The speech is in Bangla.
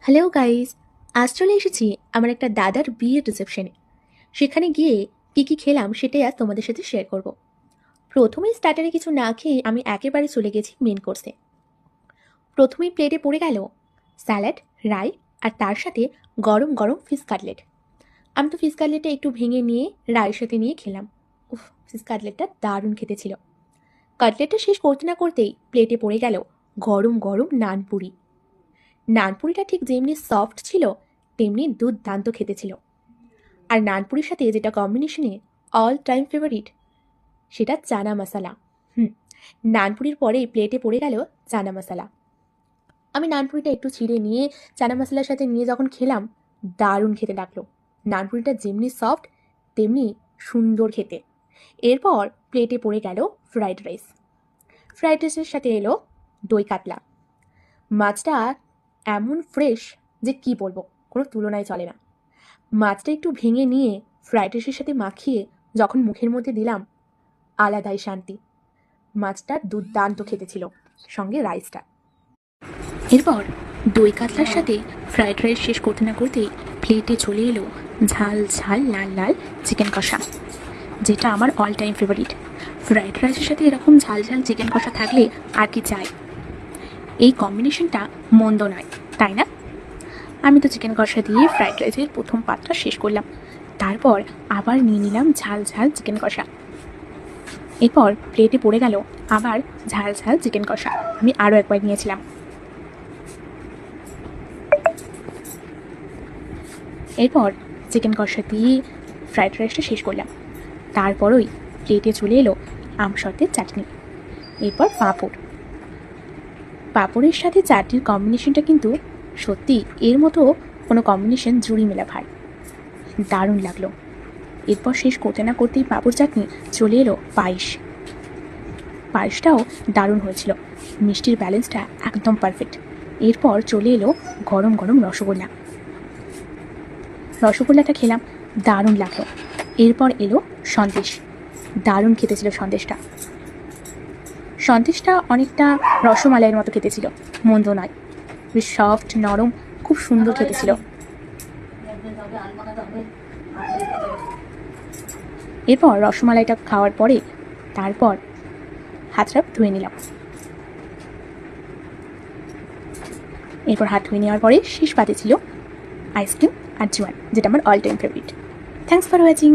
হ্যালো গাইস, আজ চলে এসেছি আমার একটা দাদার বিয়ের রিসেপশনে। সেখানে গিয়ে কী খেলাম সেটাই আজ তোমাদের সাথে শেয়ার করব। প্রথমেই স্টার্টারে কিছু না খেয়ে আমি একেবারে চলে গেছি মেন কোর্সে। প্রথমেই প্লেটে পড়ে গেল স্যালাড, রাই আর তার সাথে গরম গরম ফিশ কাটলেট। আমি তো ফিশ কাটলেটটা একটু ভেঙে নিয়ে রায়ের সাথে নিয়ে খেলাম। উফ, ফিশ কাটলেটটা দারুণ খেতে ছিল। কাটলেটটা শেষ করতে না করতেই প্লেটে পড়ে গেল গরম গরম নানপুরি। নানপুরিটা ঠিক যেমনি সফট ছিল তেমনি দুর্দান্ত খেতে ছিল। আর নানপুরির সাথে যেটা কম্বিনেশনে অল টাইম ফেভারিট, সেটা চানা মশালা। নানপুরির পরে প্লেটে পড়ে গেল চানা মশালা। আমি নানপুরিটা একটু ছিঁড়ে নিয়ে চানা মশলার সাথে নিয়ে যখন খেলাম, দারুণ খেতে লাগলো। নানপুরিটা যেমনি সফট তেমনি সুন্দর খেতে। এরপর প্লেটে পড়ে গেল ফ্রাইড রাইস। ফ্রাইড রাইসের সাথে এলো দই কাতলা। মাছটা এমন ফ্রেশ যে কি বলবো, কোনো তুলনায় চলে না। মাছটা একটু ভেঙে নিয়ে ফ্রাইড রাইসের সাথে মাখিয়ে যখন মুখের মধ্যে দিলাম, আলাদাই শান্তি। মাছটা দুর্দান্ত খেতে ছিল, সঙ্গে রাইসটা। এরপর দই কাতলার সাথে ফ্রাইড রাইস শেষ করতে না করতেই প্লেটে চলে এলো ঝাল ঝাল লাল লাল চিকেন কষা, যেটা আমার অল টাইম ফেভারিট। ফ্রাইড রাইসের সাথে এরকম ঝাল ঝাল চিকেন কষা থাকলে আর কি চাই। এই কম্বিনেশনটা মন্দ নয়, তাই না? আমি তো চিকেন কষা দিয়ে ফ্রাইড রাইসের প্রথম পাতটা শেষ করলাম। তারপর আবার নিয়ে নিলাম ঝাল ঝাল চিকেন কষা। এরপর প্লেটে পড়ে গেল আবার ঝাল ঝাল চিকেন কষা। আমি আরও একবার নিয়েছিলাম। এরপর চিকেন কষা দিয়ে ফ্রাইড রাইসটা শেষ করলাম। তারপরই প্লেটে চলে এলো আমসত্ত্বের চাটনি। এরপর পাঁপড়ের সাথে চাটনির কম্বিনেশনটা কিন্তু সত্যি এর মতো কোনো কম্বিনেশন জুড়ি মেলা ভার, দারুণ লাগলো। এরপর শেষ করতে না করতেই পাঁপড় চাটনি চলে এলো পায়েসটাও দারুণ হয়েছিল। মিষ্টির ব্যালেন্সটা একদম পারফেক্ট। এরপর চলে এলো গরম গরম রসগোল্লাটা খেলাম, দারুণ লাগলো। এরপর এলো সন্দেশ, দারুণ খেতে ছিল সন্দেশটা অনেকটা রসমালাইয়ের মতো খেতে ছিল, মন্দ নয়, বেশ সফট নরম, খুব সুন্দর খেতে ছিল। এরপর রসমালাইটা খাওয়ার পরে তারপর হাতটা ধুয়ে নিলাম। এরপর হাত ধুয়ে নেওয়ার পরে শেষ পাতে ছিল আইসক্রিম আর জোয়ান, যেটা আমার all time favourite. Thanks for watching.